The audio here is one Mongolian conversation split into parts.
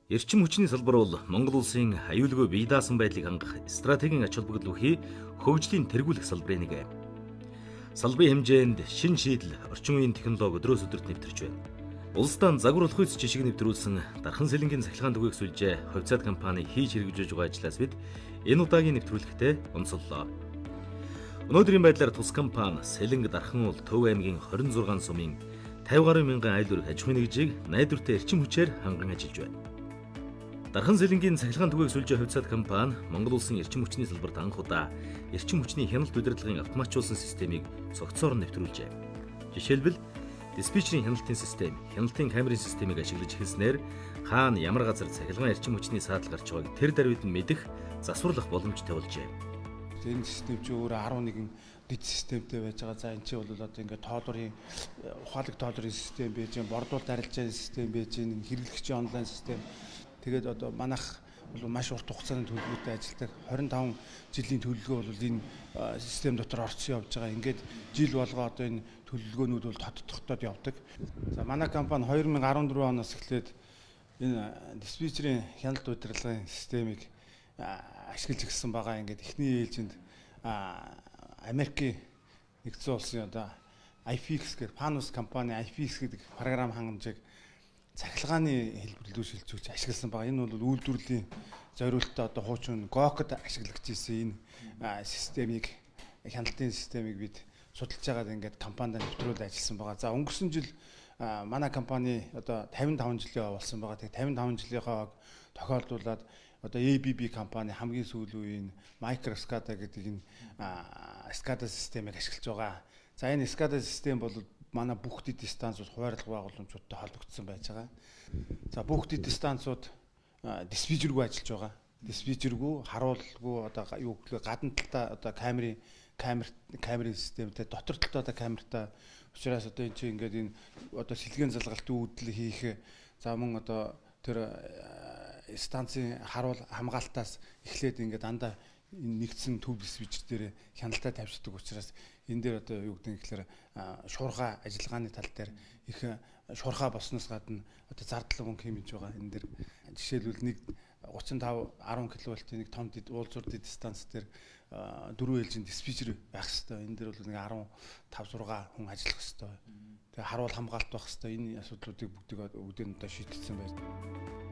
Эрчим хүчний салбар бол Монгол улсын аюулгүй бие даасан байдлыг хангах стратегийн ач холбогдол бүхий хөгжлийн тэргүүлэх салбарын нэг. Салбарын хэмжээнд шин шийдэл, орчин үеийн технологи өдрөөс өдөрт нэвтэрч байна. Улс даан загвар улхуйц жишгийг нэвтрүүлсэн Дархан сэлэнгийн цахилгаан түгээх сүлжээ хувьцаат компани хийж хэрэгжиж байгаа ажлаас бид энэ удаагийн нэвтрүүлэгтээ онцоллоо. Өнөөдрийн байдлаар тус компани Сэлэнг Дархан бол Төв аймгийн 26 сумын 50 гаруй мянган айл өрх аж ахуйн нэгжийг найдвартай эрчим хүчээр ханган ажиллаж байна. Дархан сэлэнгийн цахилгаан түгээх сүлжээ хувьцаат компани Монгол улсын эрчим хүчний салбарт анх удаа эрчим хүчний хяналт удирдлагын автоматжуулсан системийг цогцоор нэвтрүүлжээ. Жишээлбэл диспетчерийн хяналтын систем, хяналтын камерын системийг ашиглаж эхэлснээр хаана ямар газар цахилгаан эрчим хүчний саатал гарч байгааг тэр даруйд нь мэдэх, засварлах боломжтой болжээ. Энэ систем чи өөрөө 11 дэд системтэй байж байгаа. За энэ чи бол одоо ингээд тоолрын ухаалаг тоолрын систем байж, бордуулалт арилжааны систем байж, хэрэглэгчийн онлайн систем. Тэгээд одоо манайх бол маш урт хугацааны төлөвлөгөөтэй ажилладаг. 25 жилийн төлөвлөгөө бол энэ систем дотор орцсон явж байгаа. Ингээд жил болгоо одоо энэ төлөвлөгөөнүүд бол тодтогдоод явдаг. За манай компани 2014 оноос эхлээд энэ диспетчерийн хяналт удирдлагын системийг ашиглаж эхэлсэн байгаа. Ингээд эхний ээлжинд Америкийн нэгдсэн улсын одоо IFX гэх Panos компани IFX гэдэг програм хангамжийг цахилгааны хэлбэрлэлд шилжүүлж ашигласан байгаа. Энэ бол үйлдвэрлэлийн зориулалтад одоо хуучин GOC-д ашиглагдж ирсэн энэ системийг, хяналтын системийг бид судалж байгаад ингээд компанид нэвтрүүлж ажилласан байгаа. За өнгөрсөн жил манай компани одоо 55 жилийн болсон байгаа. Тэгээ 55 жилийнхаа тохиолдуулаад одоо ABB компани хамгийн сүүлийн үеийн MicroSCADA гэдэг энэ SCADA системийг ашиглаж байгаа. За энэ SCADA систем бол манай бүх дэд станцууд хуваарлах байгууламжуудтай холбогдсон байж байгаа. За бүх дэд станцууд диспетчергүй ажиллаж байгаа. Диспетчергүй, харуулгүй одоо юу гэвэл гадна талдаа одоо камерын системтэй, дотор талдаа одоо камертай учраас одоо энэ чинь ингээд энэ одоо сэлгээн залгалтын үүдэл хийх, за мөн одоо тэр станцын хамгаалтаас эхлээд ингээд дандаа нэгдсэн төв диспетчер дээр хяналтаа тавьчихдаг учраас энэ дээр одоо юу гэдэг нь гэхээр шуурхай ажиллагааны тал дээр их шуурхай болсноос гадна одоо зардал мөнгө хэмжиж байгаа. Энэ дээр жишээлбэл нэг 35 10 кВт-ийн нэг том уулзуур дэд станц дээр 4 ээлжийн диспетчер байх хэрэгтэй. Энэ дээр бол нэг 15 6 хүн ажиллах хэрэгтэй. Тэгээ харуул хамгаалт байх хэрэгтэй. Энэ асуудлуудыг бүгдийг одоо шийдэгдсэн байна.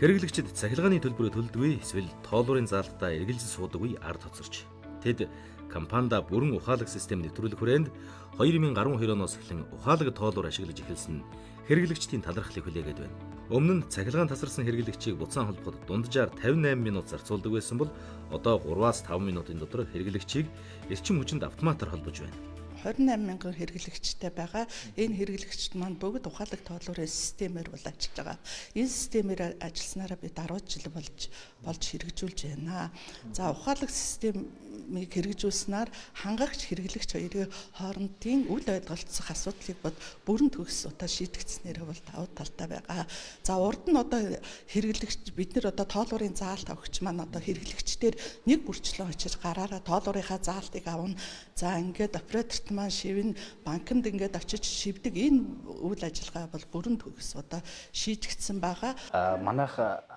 Хэрэглэгчид цахилгааны төлбөрөөр төлдөггүй эсвэл тоолуурын заалтаа эргэлзэж суудаггүй ард хоцорч. Тэд компанида бүрэн ухаалаг систем нэвтрүүлэх хүрээнд 2012 оноос эхлэн ухаалаг тоолуур ашиглаж эхэлсэн хэрэглэгчдийн талархлыг хүлээгээд байна. Өмнө нь цахилгаан тасарсан хэрэглэгчийг буцаан холбоход дунджаар 58 минут зарцуулдаг байсан бол одоо 3-5 минутын дотор хэрэглэгчийг эрчим хүчинд автоматар холбож байна. 28 мянган хэрэглэгчтэй байгаа. Энэ хэрэглэгчид маань бүгд ухаалаг тоолуурын системээр бол ажиллаж байгаа. Энэ системээр ажилласнараа бид 10 жил болж хэрэгжүүлж байна. За ухаалаг системийг хэрэгжүүлснээр хангагч хэрэглэгч хоёрын хоорондын үл ойлголцох асуудлыг бүрэн төгс удаа шийдэгдснээр бол давуу талтай байгаа. За урд нь одоо хэрэглэгч бид нар одоо тоолуурын заалт авахч маань одоо хэрэглэгчдэр нэг бүрчлэн очиж гараараа тоолуурынхаа заалтыг авна. За ингээд операторт маань шивэн банкнд ингээд очиж шивдэг энэ үйл ажиллагаа бол бүрэн төгс одоо шийдэгдсэн байгаа. Манайх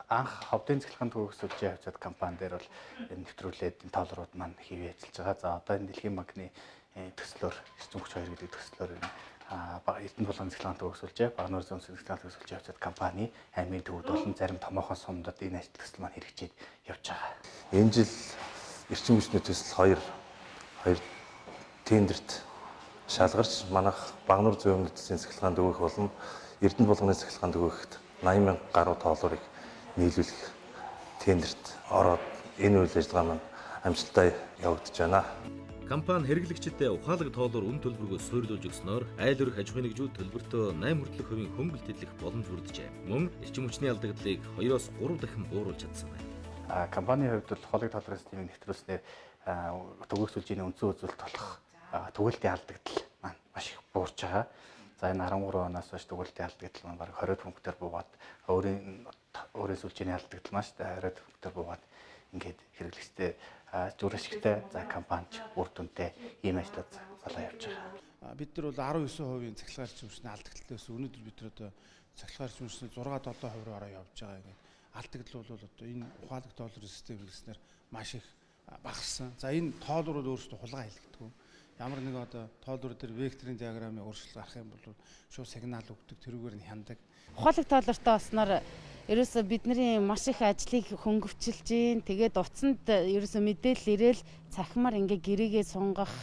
анх ховдын цахилгаан түгээх сүлжээ хувьцаат компани дээр бол нэвтрүүлээд энэ тоолрууд маань хийвээ ажиллаж байгаа. За одоо энэ дэлхийн банкны төслөөр эрчим хүч хоёр гэдэг төслөөр Эрдэнэ булганы цахилгаан түгээх сүлжээ, Багнуур зүүн цахилгаан түгээх сүлжээ хувьцаат компани аймгийн төвд болон зарим томоохон сумдад энэ ажил төсөл маань хэрэгжиж явж байгаа. Энэ жил эрчим хүчний төсөл хоёр тендерт шалгарч манайх Багнуур зүүн эдийн цахилгаан түгээх болон Эрдэнэ булганы цахилгаан түгээгт 80 мянга гаруй тоолуурыг нийлүүлэх тендерт ороод энэ үйл ажиллагаа маань амжилттай явагдаж байна. Компани хэрэглэгчдэд ухаалаг тоолуур үн төлбөргөө суйрлуулж өгснөөр айл өрх аж ахуйн нэгжүүд төлбөртөө 8% хөнгөлөлт эдлэх боломж бүрджээ. Мөн эрчим хүчний алдагдлыг 2-оос 3 дахин бууруулж чадсан байна. Компанийн хувьд бол ухаалаг тоолуурын системийг нэвтрүүлснээр түгээх сүлжээний үндсэн үзүүлэлт болох түгээлтийн алдагдал маань маш их буурч байгаа. За энэ 13 оноос хойш түгээлтийн алдагдал маань бараг 20 пунктээр буугаад өөрийн сүлжээний алдагдал маш 20 пунктээр буугаад ингээд хэрэглэгчтэй зүр ашигтай за компанич үр дүнтэй ийм ажлууд болоо явж байгаа. Бид нар бол 19% цахилгаан эрчим хүчний алдагдaltaй байсан. Өнөөдөр бид нар одоо цахилгаан эрчим хүчний 6-7% ороо явж байгаа. алдагдал бол одоо энэ ухаалаг долларын систем хэрэглэснээр маш их багассан. За энэ тоолрууд өөрсдөө хулгай хийлгдэг. Ямар нэг одоо тоолрууд дээр векторын диаграмын өөрчлөлт гарах юм бол шууд сигнал өгдөг, тэрүүгээр нь хяндаг. Ухаалаг тоолортой болсноор ерөөсө бидний маш их ажлыг хөнгөвчилж гин. Тэгээд утсанд ерөөсө мэдээлэл ирээл цахимаар ингээ гэрээгээ сунгах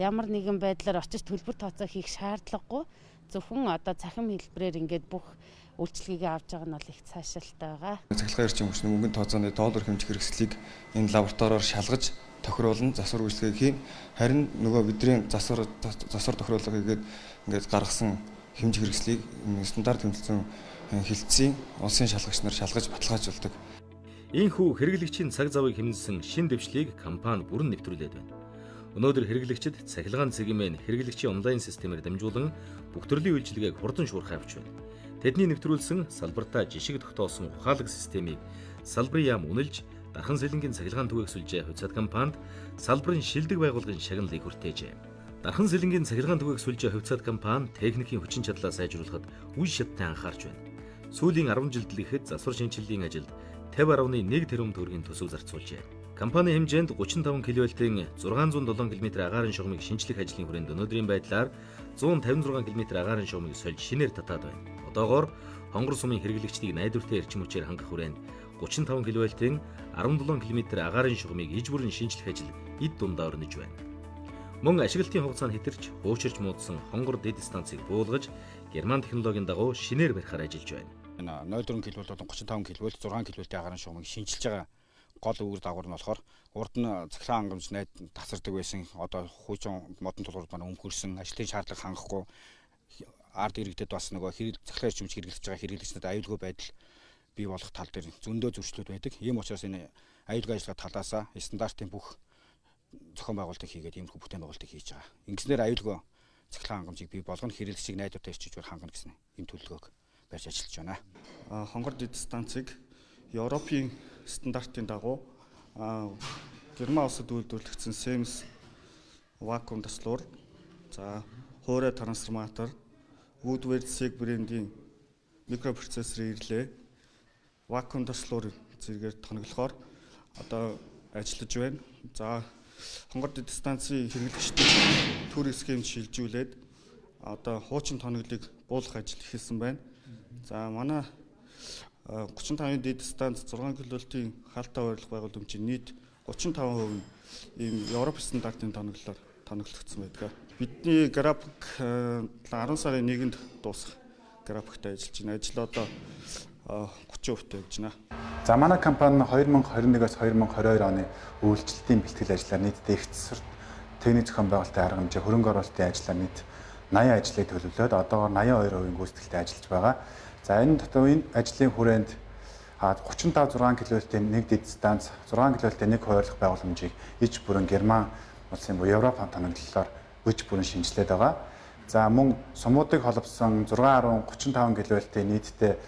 ямар нэгэн байдлаар очиж төлбөр тооцоо хийх шаардлагагүй. Зөвхөн одоо цахим хэлбэрээр ингээд бүх үйлчлэгийг авч байгаа нь бол их цаашаалтай байгаа. Цахилгаан эрчим хүчний мөнгөний тооцооны доллар хэмжих хэрэгслийг энэ лабораториор шалгаж тохируулна, засвар үйлчлэгийг хийн. Харин нөгөө бидний засвар тохируулга хийгээд ингээд гаргасан хэмжих хэрэгслийг стандарт хэмжлэн хилцэн улсын шалгагч нар шалгаж баталгаажуулдаг. Ийхүү хэрэглэгчийн цаг завыг хэмнэсэн шин дэвшлийг компани бүрэн нэвтрүүлээд байна. Өнөөдөр хэрэглэгчид цахилгаан цэгмээр хэрэглэгчийн онлайн системээр дамжуулан бүх төрлийн үйлчилгээг хурдан шуурхай авч байна. Тэдний нэвтрүүлсэн салбартаа жишг тогтоосон ухаалаг системийг салбарын яам үнэлж дархан сэлэнгийн цахилгаан түгээгсүүлж хувьцаат компанид салбарын шилдэг байгууллагын шагналыг хүртээжээ. Дархан сэлэнгийн цахилгаан түгээгсүүлж хувьцаат компани техникийн хүчин чадлаа сайжруулахад үе шаттай анхаарч байна. Сүүлийн 10 жилд л ихэд засвар шинжилгээний ажилд 50.1 тэрбум төгрөгийн төсөв зарцуулжээ. Компани хэмжээнд 35 кВт-ийн 607 км агаарын шугамыг шинжлэх ажлын хүрээнд өнөөдрийн байдлаар 156 км агаарын шугамыг сольж шинээр татаад байна. Одоогоор хонгор сумын хэрэглэгчдийг найдвартай эрчим хүчээр хангах хүрээнд 35 кВт-ийн 17 км агаарын шугамыг иж бүрэн шинжлэх ажил эд дундаа өрнөж байна. Мөн ашиглалтын хугацаанд хэтэрч хуучирч муудсан хонгор дэд станцыг буулгаж герман технологийн дагуу шинээр барихаар ажиллаж байна. Энэ 0.4 кВ болон 35 кВ 6 кВ агаарын шугамыг шинжилж байгаа гол үүрэг дагавар нь болохоор урд нь цахилгаан хангамж найд тасардаг байсан. Одоо хуучин модон тулгуур маань өмхөрсөн, ажлын шаардлага хангахгүй ард иргэдэд бас нөгөө цахилгаан эрчим хүч хэрэглэж байгаа хэрэглэгчдэд аюулгүй байдал бий болох тал дээр зөндөө зөрчлүүд байдаг. Ийм учраас энэ аюулгүй ажиллагаа талаасаа стандартын бүх зохион байгуулалтыг хийгээд иймэрхүү бүтээн байгуулалтыг хийж байгаа. Ингэснээр аюулгүй цахилгаан хангамжийг бий болгоно, хэрэглэгчийг найдвартай эрчилж хангана гэсэн ийм төлөвлөгөөг барьж ажиллаж байна. Хонгор дэд станцыг Европын стандартын дагуу Герман улсад үйлдвэрлэгдсэн Siemens вакуум таслуур, за хуурай трансформатор, Woodward-Sig брендийн микропроцессорын ирлээ вакуум таслуур зэрэгээр тоноглохоор одоо ажиллаж байна. За хонгор дэд станцын хэрэглэгчдийн төр схемд шилжүүлээд одоо хуучин тоноглыг буулгах ажил эхэлсэн байна. За манай 35 дэд станц 6 кВт-ийн хаалтаа байрлах байгууллагын чинь нийт 35% ийм Европ стандартын тоноглолоор тоноглогдсон байдаг. Бидний график 10 сарын 1-нд дуусах графиктай ажиллаж байна. Ажил одоо 30%-тай явж байна. За манай компани 2021-с 2022 оны үйлчлэлтийн бэлтгэл ажлаар нийтдээ их засвар техник зохион байгуулалтын арга хэмжээ хөрөнгө оруулалтын ажлаар нийт 80 ажлыг төлөвлөөд одоогоор 82% гүйцэтгэлтэй ажиллаж байгаа. За энэ дотор энэ ажлын хүрээнд 35 6 кВт-ийн нэг дэд станц 6 кВт-ийн нэг хуваарлах байгууламжийг иж бүрэн Герман улсын буюу Европын тоноглолоор иж бүрэн шинжилээд байгаа. За мөн сумуудыг холбосон 6.35 кВт-ийн нийтдээ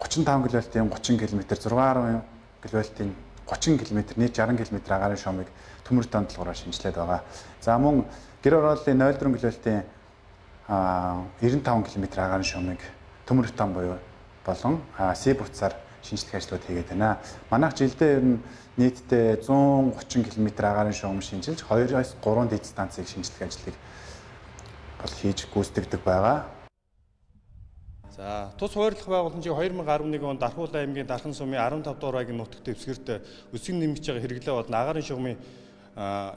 35 кВт-ийн 30 км 6.10 кВт-ийн 30 км нийт 60 км агаарын шугамыг төмөр тондлогоор шинжилээд байгаа. За мөн гэр орооллын 0.4 кВт-ийн 95 км агаарын шугамыг төмөр тон буюу болон C буцаар шинжилгээ ажлууд хийгээд байна. Манайх жилдээ ер нь нийтдээ 130 км агаарын шугам шинжилж 2-3 дэд станцыг шинжилгээ ажлыг бол хийж гүйцэтгэдэг байгаа. За тус хуваарлах байгууламжийг 2011 онд Дархуул аймгийн Дархан сумын 15 дугаар байгийн нутагт дэвсгэрт өсгөн нэмж байгаа хэрэглээ болон агаарын шугамын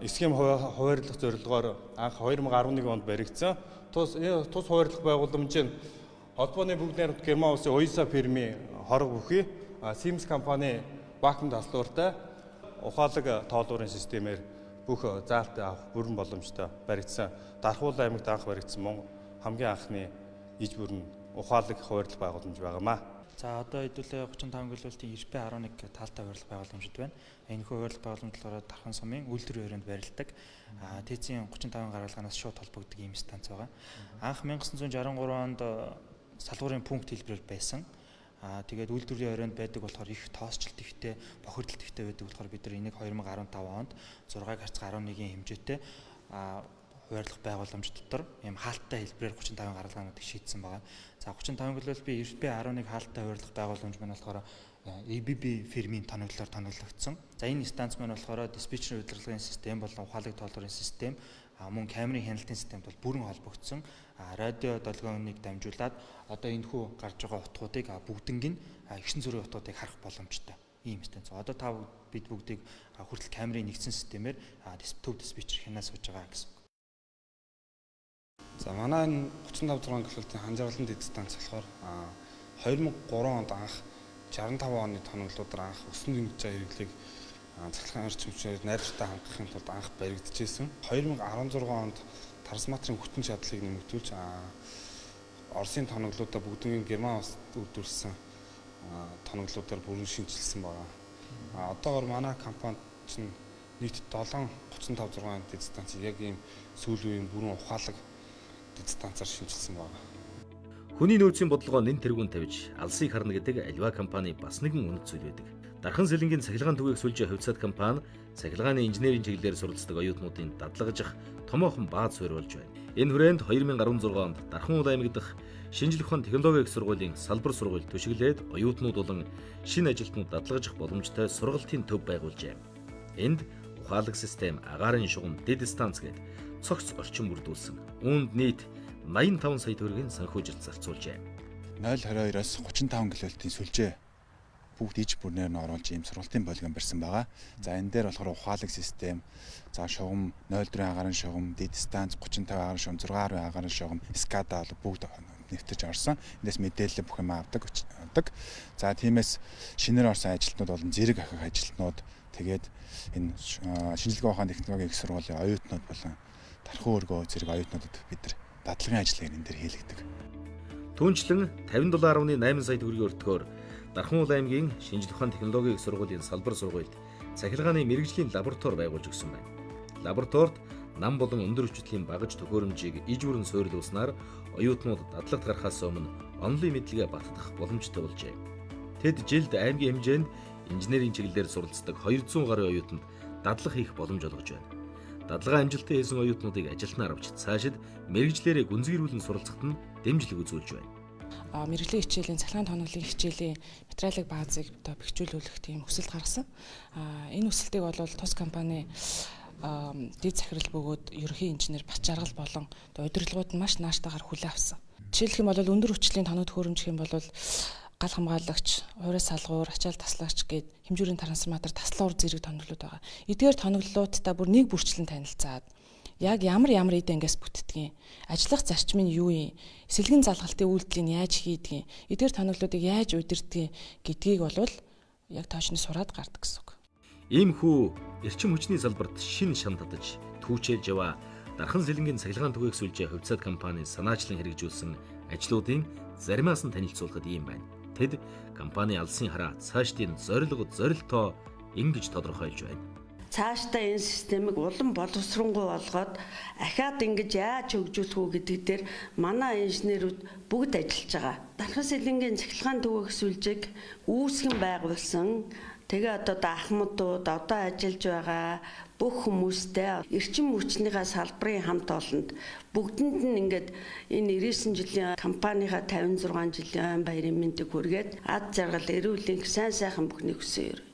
схем хуваарлах зорилгоор анх 2011 онд баригдсан. Тус хуваарлах байгууламж нь холбооны бүгд найрамд Герман улсын Ойса фирмийн хорог бүхий Siemens компани вакуум таслууртай ухаалаг тоолуурын системээр бүх заалт авах бүрэн боломжтой баригдсан. Дархуул аймагт анх баригдсан Монгол хамгийн анхны иж бүрэн ухаалаг хуваарлах байгууламж байгаамаа. За одоо хэдүүлээ 35 кВт-ийн 90.11 таалтай хуваарлах байгууламжид байна. Энэ хуваарлах байгууламж болохоор Дархан сумын үйлдвэрийн өрөөнд барилдаг. Тэзийн 35 гаргалгаанаас шууд холбогддог ийм станц байгаа. Анх 1963 онд салгуурын пункт хэлбэрээр байсан. Тэгээд үйлдвэрийн өрөөнд байдаг болохоор их тоосчлт ихтэй, бохирдолт ихтэй байдаг болохоор бид нар энийг 2015 онд 6 гарц 11-ийн хэмжээтэй хуваарлах байгууламж дотор ийм хаалттай хэлбэрээр 35 гаргалгаануудыг шийдсэн байгаа. За 35 гэвэл би ERP11 хаалттай хуваарлах байгууламж маань болохоор ABB фирмийн тоноглолоор тоноглогдсон. За энэ станц маань болохоор диспетчер удирдлагын систем болон ухаалаг тоолбарын систем, мөн камерын хяналтын системд бол бүрэн холбогдсон. Радио долгионыг дамжуулаад одоо энэ хүү гарч байгаа утгуудыг бүгднийг эгшин зүрийн утгуудыг харах боломжтой. Ийм станц. Одоо та бид бүгдийг хүртэл камерын нэгдсэн системээр төв диспетчер хянаас сууж байгаа гэсэн. За манай энэ 35 гихлэлтийн ханжаарлан дэд станц болохоор 2003 онд анх 65 оны тоноглолуудаар анх өсөн дэмжиж байгаа хэрэглийг цахилгаан орчимчээр найдвартай хангахын тулд анх баригдчихсэн. 2016 онд трансформаторын хүчин чадлыг нэмэгдүүлж Оросын тоноглолуудаа бүгднийг Герман улсад үйлдвэрлэсэн тоноглолуудаар бүрэн шинжилсэн байгаа. Одоогоор манай компанид чинь нийт 7 35 6 дэд станц яг ийм сүүлийн үеийн бүрэн ухаалаг дэд станцаар шинжилсэн байгаа. Хүний нөөцийн бодлогоо нэн тэргүүн тавьж алсыг харна гэдэг альва компани бас нэгэн үнэт зүйл байдаг. Дархан сэлэнгийн цахилгаан түгээх сүлжээ хувьцаат компани цахилгааны инженерийн чиглэлээр суралцдаг оюутнуудын дадлагжих томоохон бааз суурь болж байна. Энэ хүрээнд 2016 онд Дархан уул аймаг дахь шинжлэх ухаан технологийн их сургуулийн салбар сургууль төшөглөөд оюутнууд болон шинэ ажилтнууд дадлагжих боломжтой сургалтын төв байгуулжээ. Энд ухаалаг систем, агаарын шугам, дэд станц гээд цогц орчин бүрдүүлсэн. Үүнд нийт 85 сая төгрөгийн санхүүжилт зарцуулжээ. 022-оос 35 киловольтын сүлжээ бүгд иж бүрнээр нь оруулж ийм сургалтын полигон барьсан байгаа. За энэ дээр болохоор ухаалаг систем, за шугам 0.4 агаарын шугам, дэд станц 35 агаарын шугам, 6.10 агаарын шугам, скада бүгд нэвтэж орсон. Эндээс мэдээлэл бүх юм авдаг. За тиймээс шинээр орсон ажилтнууд болон зэрэг ахих ажилтнууд тэгээд энэ шинжилгээ ухаан технологийн их сургуулийн оюутнууд болон Дархан өргөө зэрэг оюутнуудад бид нар дадлагын ажлыг энэ дээр хийлгдэг. Түүнчлэн 57.8 сая төгрөгийн өртгөөр Дархан уул аймгийн шинжлэх ухааны технологийн их сургуулийн салбар сургуульд цахилгааны мэрэгжлийн лаборатори байгуулж өгсөн байна. Лабораторид нам болон өндөр хүчтэй багаж төхөөрөмжийг иж бүрэн суурилуулснаар оюутнууд дадлагт гарахаас өмнө онлын мэдлэгээ баттгах боломжтой болжээ. Тэд жилд аймгийн хэмжээнд инженерийн чиглэлээр суралцдаг 200 гаруй оюутанд дадлага хийх боломж олгож байна. Дадлага амжилттай хийсэн оюутнуудыг ажилтнаар авч цаашид мэрэгжлээрээ гүнзгийрүүлэн суралцахад нь дэмжлэг үзүүлж байна. Мэргэжлийн хичээлийн цахилгаан тоноглолын хичээлийн материалын баазыг одоо бэхжүүлүүлэх тийм өсөлт гаргасан. Энэ өсөлтийг бол тус компани дэд захирал бөгөөд ерөнхий инженер Бат Жаргал болон удирдлагууд нь маш нааштайгаар хүлээн авсан. Жишээлх юм бол өндөр хүчлийн тоног төхөөрөмж юм бол гал хамгаалагч, хуурай салгуур, ачаал таслагч гээд хэмжүүрийн трансформатор, таслуур зэрэг тоноглолууд байгаа. Эдгээр тоноглолуудтай бүр нэг бүрчлэн танилцаад яг ямар эд ангиас бүтдгийг, ажиллах зарчмын юу юм, сэлгэн залгалтын үйлдэлийг яаж хийдгийг, эдгээр тоноглолуудыг яаж удирдгийг гэдгийг бол яг тоочны сураад гардаг гэсэн үг. Иймхүү эрчим хүчний салбарт шинэ шан татаж түүчээлж яваа Дархан сэлэнгийн цахилгаан түгээх сүлжээ хувьцаат компани санаачлан хэрэгжүүлсэн ажлуудын заримаас нь танилцуулахад ийм байна. Тэд компани алсын хараа цаашдын зорилтоо ингэж тодорхойлж байна. Цаашдаа энэ системийг улам боловсронгуй болгоод ахаад ингэж яаж хөгжүүлэх үү гэдэг дээр манай инженерүүд бүгд ажиллаж байгаа. Дархан сэлэнгийн цахилгаан түгээх сүлжээг үүсгэн байгуулсан. Тэгээ одоо ахмадууд одоо ажиллаж байгаа бүх хүмүүстэй эрчим хүчнийхээ салбарын хамт олонд бүгдэнд нь ингээд энэ 99 жилийн компанийхаа 56 жилийн баярын мэндийг хүргээд ад жаргал эрүүл энх сайн сайхан бүхнийг хүсье.